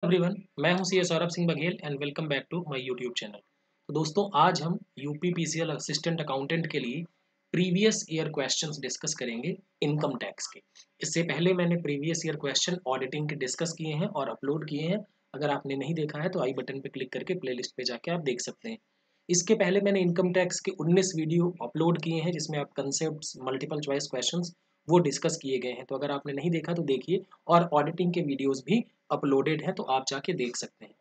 Everyone, मैं हूं CA Saurabh Singh Baghel and welcome back to my YouTube channel. तो दोस्तों, आज हम यूपीपीसीएल असिस्टेंट अकाउंटेंट के लिए प्रीवियस ईयर क्वेश्चंस डिस्कस करेंगे इनकम टैक्स के। इससे पहले मैंने प्रीवियस ईयर क्वेश्चन ऑडिटिंग के डिस्कस किए हैं और अपलोड किए हैं। अगर आपने नहीं देखा है तो आई बटन पे क्लिक करके प्लेलिस्ट पे जाके आप देख सकते हैं। इसके पहले मैंने इनकम टैक्स के 19 वीडियो अपलोड किए हैं जिसमें आप कंसेप्ट, मल्टीपल चॉइस क्वेश्चंस वो डिस्कस किए गए हैं। तो अगर आपने नहीं देखा तो देखिए, और ऑडिटिंग के वीडियोस भी अपलोडेड है तो आप जाके देख सकते हैं।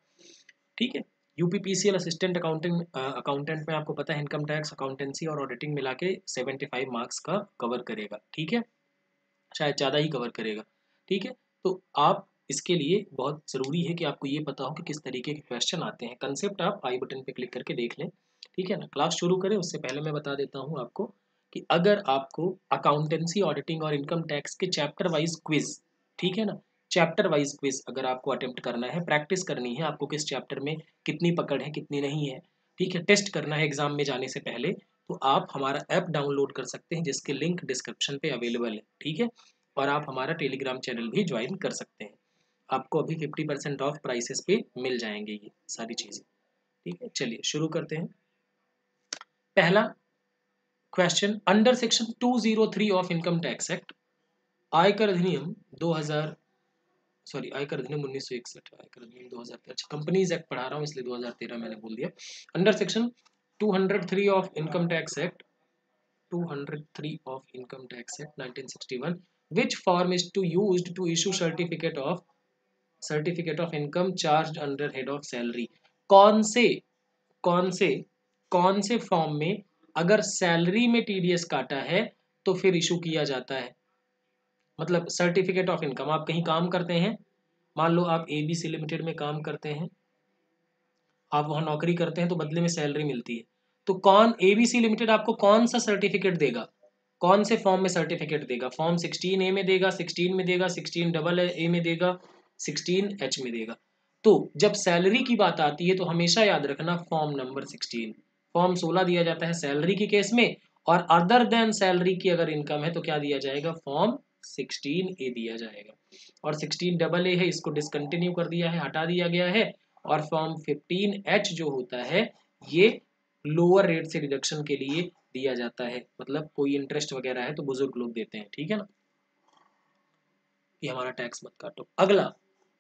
ठीक है। यूपीपीसीएल असिस्टेंट अकाउंटेंट में आपको पता है इनकम टैक्स, अकाउंटेंसी और ऑडिटिंग मिला के 75 मार्क्स का कवर करेगा। ठीक है, शायद ज़्यादा ही कवर करेगा। ठीक है, तो आप इसके लिए बहुत ज़रूरी है कि आपको ये पता हो कि किस तरीके के क्वेश्चन आते हैं। कंसेप्ट आप आई बटन पे क्लिक करके देख लें। ठीक है ना। क्लास शुरू करें उससे पहले मैं बता देता हूँ आपको कि अगर आपको अकाउंटेंसी, ऑडिटिंग और इनकम टैक्स के चैप्टर वाइज क्विज, ठीक है ना, चैप्टर वाइज क्विज अगर आपको अटेम्प्ट करना है, प्रैक्टिस करनी है आपको किस चैप्टर में कितनी पकड़ है कितनी नहीं है, ठीक है, टेस्ट करना है एग्जाम में जाने से पहले, तो आप हमारा ऐप डाउनलोड कर सकते हैं जिसके लिंक डिस्क्रिप्शन पे अवेलेबल है। ठीक है, और आप हमारा टेलीग्राम चैनल भी ज्वाइन कर सकते हैं। आपको अभी 50% ऑफ प्राइसेस पे मिल जाएंगे ये सारी चीज़ें। ठीक है, चलिए शुरू करते हैं। पहला question, under section 203 of income tax act, आयकर अधिनियम 2000, सॉरी आयकर अधिनियम 1961, आयकर अधिनियम 2013, अच्छा कंपनीज एक्ट पढ़ा रहा हूँ इसलिए 2013 मैंने बोल दिया। Under section 203 of income tax act, 203 of Income Tax Act 1961, which form is to used to issue certificate of income charged under head of salary? कौन से कौन से कौन से फॉर्म में अगर सैलरी में टीडीएस काटा है तो फिर इशू किया जाता है? मतलब सर्टिफिकेट ऑफ इनकम, आप कहीं काम करते हैं, मान लो आप एबीसी लिमिटेड में काम करते हैं, आप वहां नौकरी करते हैं तो बदले में सैलरी मिलती है, तो कौन एबीसी लिमिटेड आपको कौन सा सर्टिफिकेट देगा, कौन से फॉर्म में सर्टिफिकेट देगा? फॉर्म 16A में देगा, 16 में देगा, 16AA में देगा, 16H में देगा। तो जब सैलरी की बात आती है तो हमेशा याद रखना फॉर्म नंबर 16। फॉर्म 16 दिया जाता है सैलरी के केस में, और अदर देन सैलरी की अगर इनकम है तो क्या दिया जाएगा? फॉर्म 16A दिया जाएगा। और 16AA है, इसको डिसकंटिन्यू कर दिया है, हटा दिया गया है। और फॉर्म 15H जो होता है ये लोअर रेट से रिडक्शन के लिए दिया जाता है, मतलब कोई इंटरेस्ट वगैरह है तो बुजुर्ग लोग देते हैं। ठीक है ना, ये हमारा टैक्स मत काटो। अगला,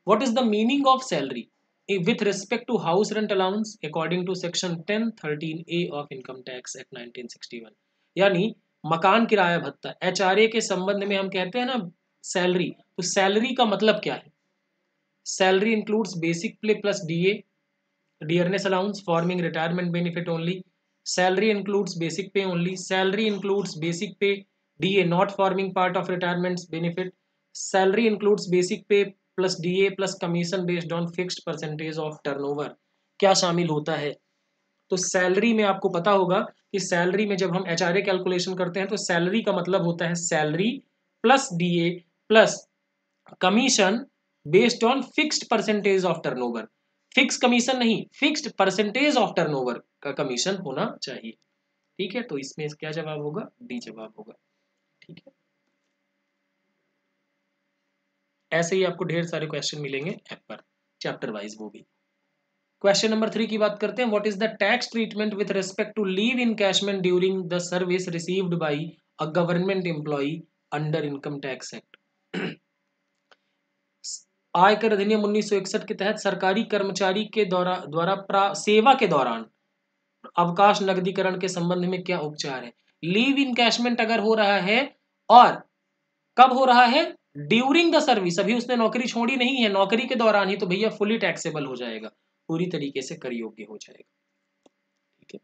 what is the meaning of salary with respect to house rent allowance according to section 1013A of income tax act 1961? यानी मकान किराया भत्ता, एचआरए के संबंध में हम कहते हैं ना सैलरी, तो सैलरी का मतलब क्या है? सैलरी इंक्लूड्स बेसिक पे plus DA, dearness allowance, forming retirement benefit only. Salary includes basic pay only. Salary includes basic pay, DA not forming part of retirement benefit. Salary includes basic pay plus DA plus commission based on fixed percentage of turnover. क्या शामिल होता है? तो salary में आपको पता होगा कि सैलरी में जब हम एचआरए कैलकुलेशन करते हैं तो सैलरी का मतलब होता है salary plus DA plus commission based on fixed percentage of turnover. Fix commission नहीं, फिक्स्ड परसेंटेज ऑफ टर्नओवर का कमीशन होना चाहिए। ठीक है, तो इसमें क्या जवाब होगा? डी जवाब होगा। ठीक है, ऐसे ही आपको ढेर सारे क्वेश्चन मिलेंगे ऐप पर, चैप्टर वाइज वो भी। क्वेश्चन नंबर 3 की बात करते हैं, what is the tax treatment with respect to leave encashment during the service received by a government employee under income tax act? आयकर अधिनियम 1961 के तहत सरकारी कर्मचारी के द्वारा सेवा के दौरान अवकाश नकदीकरण के संबंध में क्या उपचार है? लीव इनकैशमेंट अगर हो रहा है, और कब हो रहा है? ड्यूरिंग द सर्विस, अभी उसने नौकरी छोड़ी नहीं है, नौकरी के दौरान ही, तो भैया फुली टैक्सेबल हो जाएगा, पूरी तरीके से कर योग्य हो जाएगा। ठीक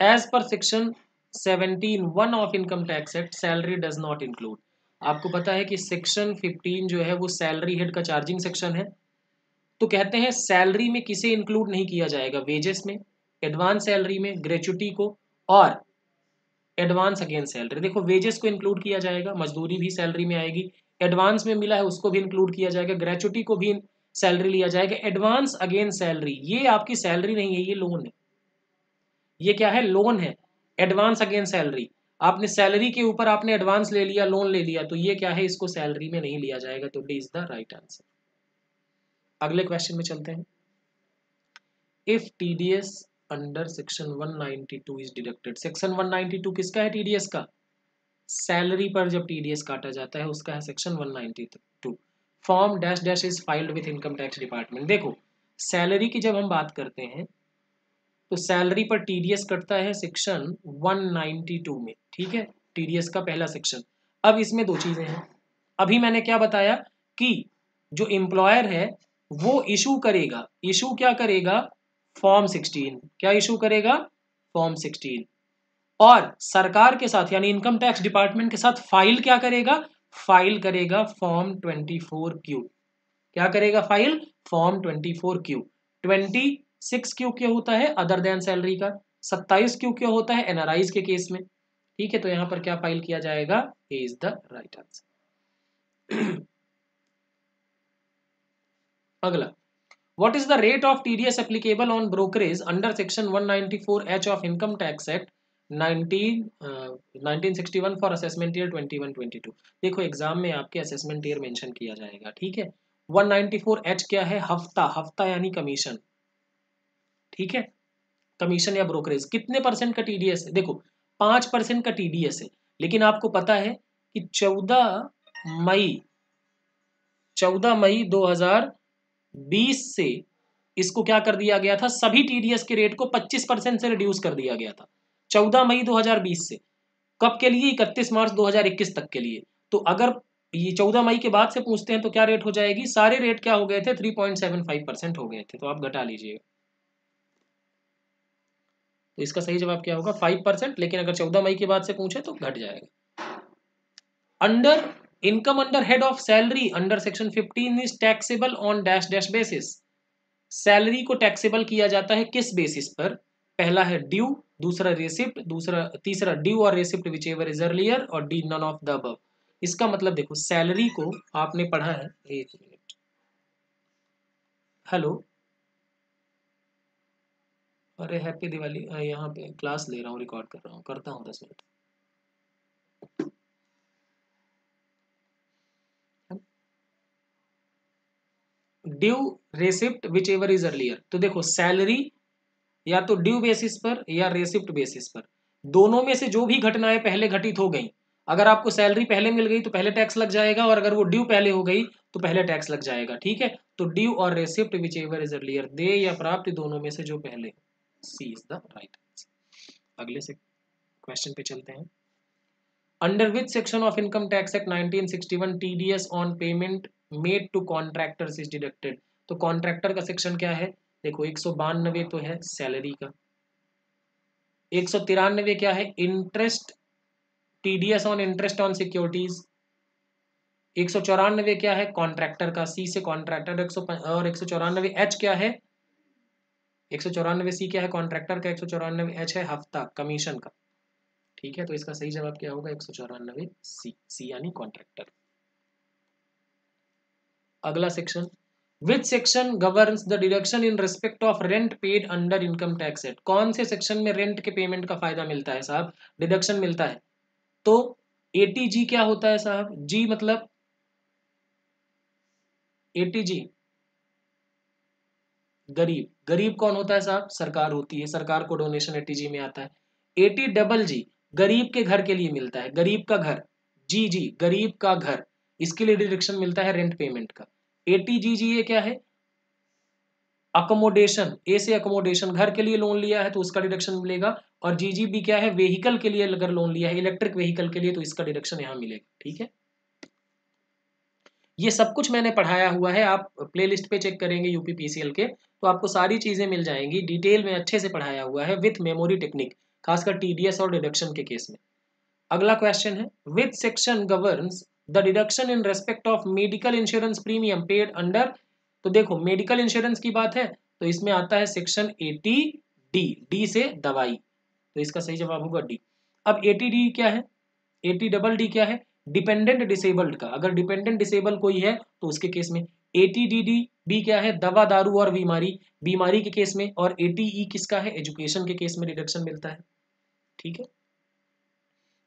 है, as per section 17(1) of income tax act, salary does not include. आपको पता है कि सेक्शन 15 जो है वो सैलरी हेड का चार्जिंग सेक्शन है, तो कहते हैं सैलरी में किसे इंक्लूड नहीं किया जाएगा? वेजेस में, एडवांस सैलरी में, ग्रेचुटी को, और एडवांस अगेंस्ट सैलरी। देखो वेजेस को इंक्लूड किया जाएगा, मजदूरी भी सैलरी में आएगी, एडवांस में मिला है उसको भी इंक्लूड किया जाएगा, ग्रेचुटी को भी सैलरी लिया जाएगा। एडवांस अगेंस्ट सैलरी ये आपकी सैलरी नहीं है, ये लोन है। ये क्या है? लोन है, एडवांस अगेंस्ट सैलरी। आपने सैलरी के ऊपर आपने एडवांस ले लिया, लोन ले लिया, तो ये क्या है, इसको सैलरी में नहीं लिया जाएगा, तो D is the right answer. अगले क्वेश्चन में चलते हैं। If TDS under section 192 is deducted, section 192 किसका है, टीडीएस का, सैलरी पर जब टीडीएस काटा जाता है उसका है section 192। Form dash dash is filed with income tax department. देखो सैलरी की जब हम बात करते हैं तो सैलरी पर टीडीएस कटता है सेक्शन 192 में, ठीक है, टीडीएस का पहला सेक्शन। अब इसमें दो चीजें हैं, अभी मैंने क्या बताया कि जो एम्प्लॉयर है वो इशू करेगा, इशू क्या करेगा, फॉर्म 16, क्या इशू करेगा, फॉर्म 16, और सरकार के साथ यानी इनकम टैक्स डिपार्टमेंट के साथ फाइल क्या करेगा, फाइल करेगा फॉर्म 24Q। क्या करेगा, फाइल फॉर्म 24Q। 26Q क्या होता है, अदर देन सैलरी का। 27Q क्या होता है, एनआरआईज के केस में, ठीक है। तो यहां पर क्या फाइल किया जाएगा, ए इज द राइट आंसर। अगला, what is the rate of TDS applicable on brokerage under section 194H of income tax act 1961 for assessment year 21-22। देखो एग्जाम में आपके असेसमेंट ईयर मेंशन किया जाएगा, ठीक है। 194H क्या है, हफ्ता, हफ्ता यानी कमीशन, ठीक है, कमीशन या ब्रोकरेज। कितने परसेंट का टीडीएस है, देखो 5% का टीडीएस है, लेकिन आपको पता है कि 14 मई 2020 से इसको क्या कर दिया गया था, सभी टीडीएस के रेट को 25% से रिड्यूस कर दिया गया था 14 मई 2020 से। कब के लिए, 31 मार्च 2021 तक के लिए। तो अगर ये 14 मई के बाद से पूछते हैं तो क्या रेट हो जाएगी, सारे रेट क्या हो गए थे, 3.75% हो गए थे, तो आप घटा लीजिएगा। तो इसका सही जवाब क्या होगा, 5%, लेकिन अगर 14 मई के बाद से पूछे तो घट जाएगा। Under income under head of salary under section 15 is taxable on dash dash basis. Salary को टैक्सेबल किया जाता है किस बेसिस पर, पहला है ड्यू, दूसरा रेसिप्ट, तीसरा due or receipt whichever is earlier, or D none of the above. इसका मतलब देखो सैलरी को आपने पढ़ा है, एक मिनट, हेलो, अरे हैप्पी दिवाली, यहाँ पे क्लास ले रहा हूँ, रिकॉर्ड कर रहा हूँ, करता हूँ 10 minute. Due receipt whichever is earlier, तो देखो सैलरी या तो ड्यू बेसिस पर या रेसिप्ट बेसिस पर, दोनों में से जो भी घटनाएं पहले घटित हो गई, अगर आपको सैलरी पहले मिल गई तो पहले टैक्स लग जाएगा, और अगर वो ड्यू पहले हो गई तो पहले टैक्स लग जाएगा, ठीक है। तो due or receipt whichever is earlier, दे या प्राप्त, दोनों में से जो पहले, C is the right answer. अगले से क्वेश्चन पे चलते हैं। Under which section of income tax act 1961 TDS on payment made to contractors is deducted. तो कॉन्ट्रैक्टर का सेक्शन क्या है, देखो 192 तो है सैलरी का, 193 क्या है, interest, TDS on interest on securities, 194 क्या है, कॉन्ट्रैक्टर का, सी से कॉन्ट्रैक्टर, और 194H क्या है, 194C क्या है, कॉन्ट्रैक्टर का, 194H है हफ्ता, कमीशन का, ठीक है। तो इसका सही जवाब क्या होगा, 194C, सी यानी कॉन्ट्रैक्टर। अगला section, which section governs the deduction in respect of rent paid under income tax act. कौन से सेक्शन में रेंट के पेमेंट का फायदा मिलता है साहब, डिडक्शन मिलता है। तो एटीजी क्या होता है साहब, जी मतलब एटीजी गरीब, गरीब कौन होता है साहब, सरकार होती है, सरकार को डोनेशन एटीजी में आता है। एटी डबल जी गरीब के घर के लिए मिलता है, गरीब का घर, जी जी गरीब का घर, इसके लिए डिडक्शन मिलता है रेंट पेमेंट का। एटीजी जी ये क्या है, अकोमोडेशन, ए से अकोमोडेशन, घर के लिए लोन लिया है तो उसका डिडक्शन मिलेगा, और जीजीबी क्या है, व्हीकल के लिए अगर लोन लिया है, इलेक्ट्रिक व्हीकल के लिए, तो इसका डिडक्शन यहाँ मिलेगा, ठीक है। ये सब कुछ मैंने पढ़ाया हुआ है, आप प्लेलिस्ट पे चेक करेंगे यूपीपीसीएल के तो आपको सारी चीजें मिल जाएंगी, डिटेल में अच्छे से पढ़ाया हुआ है विथ मेमोरी टेक्निक, खासकर टीडीएस और डिडक्शन के केस में। अगला क्वेश्चन है, which section governs the deduction in respect of medical insurance premium paid under. तो देखो मेडिकल इंश्योरेंस की बात है तो इसमें आता है सेक्शन 80D, डी से दवाई, तो इसका सही जवाब होगा डी। अब 80D क्या है, 80DD क्या है, डिपेंडेंट डिसेबल्ड का, अगर डिपेंडेंट डिसेबल कोई है तो उसके केस में। 80DD भी क्या है, दवा दारू और बीमारी, बीमारी के केस में, और 80E किसका है, एजुकेशन के केस में डिडक्शन मिलता है, ठीक है।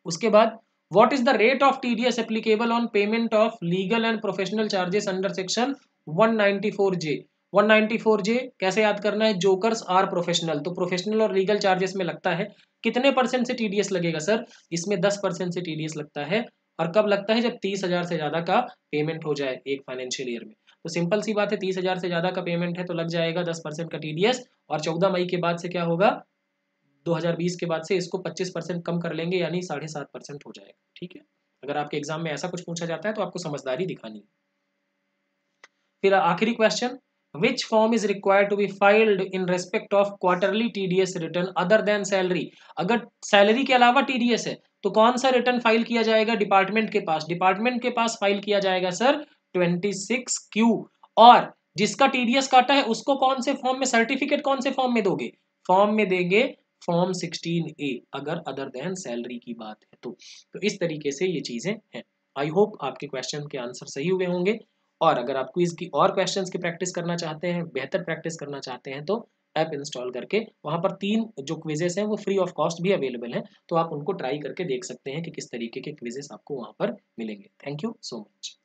उसके बाद what is the rate of TDS applicable on payment of legal and professional charges under section 194J। 194J कैसे याद करना है, जोकर्स आर प्रोफेशनल, तो प्रोफेशनल और लीगल चार्जेस में लगता है कितने परसेंट से टीडीएस लगेगा सर, इसमें 10% से टीडीएस लगता है। और कब लगता है, जब 30,000 से ज्यादा का पेमेंट हो जाए एक फाइनेंशियल ईयर में। तो सिंपल सी बात है, 30,000 से ज्यादा का पेमेंट है तो लग जाएगा 10% का टीडीएस। और 14 मई के बाद से क्या होगा, 2020 के बाद से इसको 25% कम कर लेंगे, यानी 7.5% हो जाएगा। ठीक है, अगर आपके एग्जाम में ऐसा कुछ पूछा जाता है तो आपको समझदारी दिखानी है। फिर आखिरी question, which form is required to be filed in respect of quarterly TDS return other than salary. अगर सैलरी के अलावा टीडीएस है तो कौन सा रिटर्न फाइल किया जाएगा, डिपार्टमेंट के पास, डिपार्टमेंट के पास फाइल किया जाएगा सर 26Q। और जिसका टीडीएस काटा है उसको कौन से फॉर्म में, सर्टिफिकेट कौन से फॉर्म में दोगे, फॉर्म में देंगे फॉर्म 16A, अगर अदर देन सैलरी की बात है तो इस तरीके से ये चीजें हैं। आई होप आपके क्वेश्चन के आंसर सही हुए होंगे। और अगर आप क्विज की और क्वेश्चंस की प्रैक्टिस करना चाहते हैं, बेहतर प्रैक्टिस करना चाहते हैं, तो ऐप इंस्टॉल करके वहां पर 3 जो क्विजेस हैं वो फ्री ऑफ कॉस्ट भी अवेलेबल हैं, तो आप उनको ट्राई करके देख सकते हैं कि किस तरीके के क्विजेस आपको वहां पर मिलेंगे। Thank you so much.